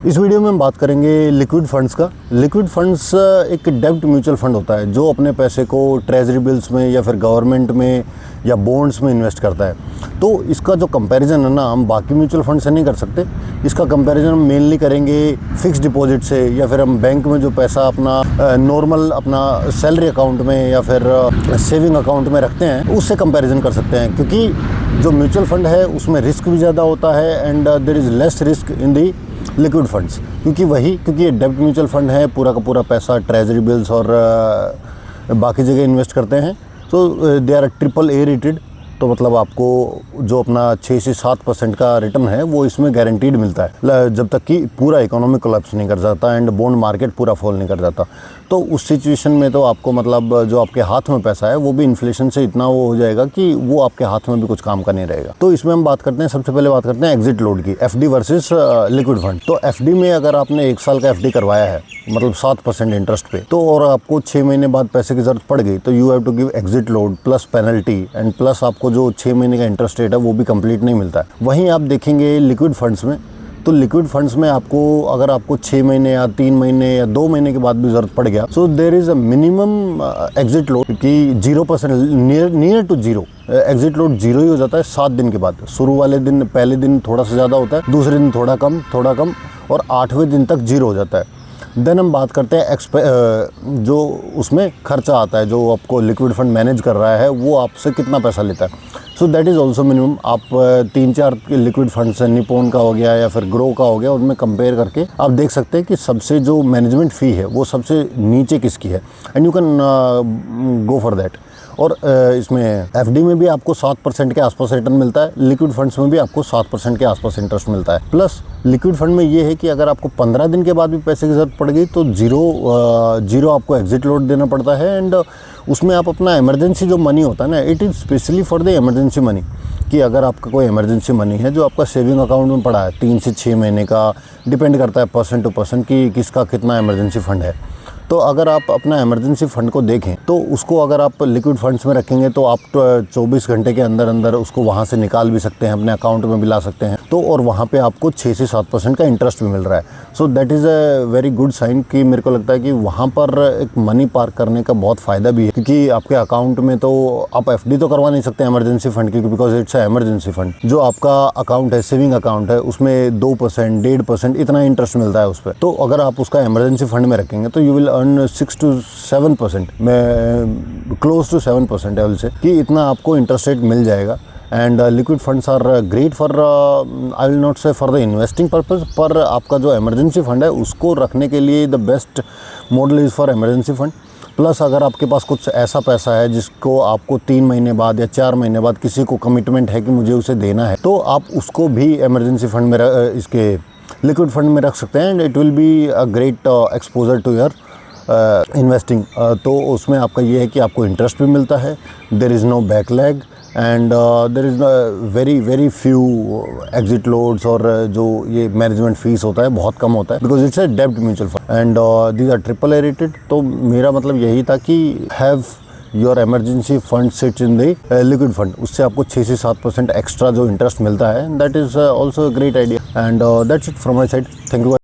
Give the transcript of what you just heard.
इस वीडियो में हम बात करेंगे लिक्विड फंड्स का। लिक्विड फंड्स एक डेब्ट म्यूचुअल फंड होता है जो अपने पैसे को ट्रेजरी बिल्स में या फिर गवर्नमेंट में या बॉन्ड्स में इन्वेस्ट करता है। तो इसका जो कंपैरिजन है ना, हम बाकी म्यूचुअल फंड से नहीं कर सकते। इसका कंपैरिजन हम मेनली करेंगे फिक्स डिपॉजिट से, या फिर हम बैंक में जो पैसा अपना नॉर्मल अपना सैलरी अकाउंट में या फिर सेविंग अकाउंट में रखते हैं, उससे कंपैरिजन कर सकते हैं। क्योंकि जो म्यूचुअल फंड है उसमें रिस्क भी ज़्यादा होता है and there is less risk in the liquid funds. क्योंकि ये डेब्ट म्यूचुअल फंड है, पूरा का पूरा पैसा ट्रेजरी बिल्स और बाकी जगह इन्वेस्ट करते हैं। तो दे आर AAA रेटेड। तो मतलब आपको जो अपना 6 से 7% का रिटर्न है वो इसमें गारंटीड मिलता है, जब तक कि पूरा इकोनॉमिक कोलैप्स नहीं कर जाता एंड बॉन्ड मार्केट पूरा फॉल नहीं कर जाता। तो उस सिचुएशन में तो आपको मतलब जो आपके हाथ में पैसा है वो भी इन्फ्लेशन से इतना वो हो जाएगा कि वो आपके हाथ में भी कुछ काम का नहीं रहेगा। तो इसमें हम बात करते हैं, सबसे पहले बात करते हैं एग्जिट लोड की, FD वर्सेस लिक्विड फंड। तो FD में अगर आपने 1 साल का FD करवाया है, मतलब 7% इंटरेस्ट पे, तो और आपको 6 महीने बाद पैसे की जरूरत पड़ गई, तो you have to give exit load plus penalty and plus आपको जो 6 महीने का इंटरेस्ट रेट है वो भी कंप्लीट नहीं मिलता है। वहीं आप देखेंगे लिक्विड फंड्स में, तो लिक्विड फंड्स में आपको अगर आपको 6 महीने या 3 महीने या 2 महीने के बाद भी जरूरत पड़ गया, so there is a minimum exit load कि 0% near to zero. Exit load 0 ही हो जाता है 7 दिन के बाद। शुरू वाले दिन, पहले दिन थोड़ा सा ज़्यादा होता है, दूसरे दिन थोड़ा कम और 8वें दिन तक 0 हो जाता है। देन हम बात करते हैं जो उसमें खर्चा आता है, जो आपको लिक्विड फंड मैनेज कर रहा है वो आपसे कितना पैसा लेता है। So that is also minimum. आप 3-4 लिक्विड फंड से, निपॉन का हो गया या फिर ग्रो का हो गया, उनमें कंपेयर करके आप देख सकते हैं कि सबसे जो मैनेजमेंट फ़ी है वो सबसे नीचे किसकी है, and you can go for that. और इसमें FD में भी आपको 7% के आसपास रिटर्न मिलता है, लिक्विड फंड्स में भी आपको 7% के आसपास इंटरेस्ट मिलता है। प्लस लिक्विड फंड में ये है कि अगर आपको 15 दिन के बाद भी पैसे की ज़रूरत पड़ गई तो जीरो आपको एग्जिट लोड देना पड़ता है। एंड उसमें आप अपना इमरजेंसी जो मनी होता है ना, it is specially for the emergency money, कि अगर आपका कोई इमरजेंसी मनी है जो आपका सेविंग अकाउंट में पड़ा है 3 से 6 महीने का, डिपेंड करता है पर्सन टू पर्सन कि किसका कितना इमरजेंसी फ़ंड है। तो अगर आप अपना इमरजेंसी फ़ंड को देखें तो उसको अगर आप लिक्विड फंड्स में रखेंगे तो आप 24 घंटे के अंदर उसको वहाँ से निकाल भी सकते हैं, अपने अकाउंट में भी ला सकते हैं। तो और वहाँ पे आपको 6 से 7% का इंटरेस्ट भी मिल रहा है। So that is a very good sign कि मेरे को लगता है कि वहाँ पर एक मनी पार्क करने का बहुत फ़ायदा भी है। क्योंकि आपके अकाउंट में तो आप FD तो करवा नहीं सकते इमरजेंसी फ़ंड की, because it's a emergency fund. जो आपका अकाउंट है, सेविंग अकाउंट है, उसमें 2%, 1.5% इतना इंटरेस्ट मिलता है उस पर। तो अगर आप उसका इमरजेंसी फ़ंड में रखेंगे तो यू विल अर्न 6 to 7%, मैं क्लोज टू 7% है से, कि इतना आपको इंटरेस्ट रेट मिल जाएगा। And liquid funds are great for, I will not say for the investing purpose, पर आपका जो इमरजेंसी फंड है उसको रखने के लिए the best model is for emergency fund. Plus अगर आपके पास कुछ ऐसा पैसा है जिसको आपको 3 महीने बाद या 4 महीने बाद किसी को कमिटमेंट है कि मुझे उसे देना है, तो आप उसको भी इमरजेंसी फंड में इसके लिक्विड फंड में रख सकते हैं। And it will be a great exposure to your investing. तो उसमें आपका ये है कि आपको इंटरेस्ट भी मिलता है, there is no backlog and there is very few exit loads, और जो ये मैनेजमेंट फीस होता है बहुत कम होता है, बिकॉज इट्स अ डेब्ट mutual fund and these are AAA rated. तो मेरा मतलब यही था कि have your emergency fund sits in the liquid fund, उससे आपको 6 से 7% एक्स्ट्रा जो इंटरेस्ट मिलता है, that is also a great idea. And that's it from my side. Thank you.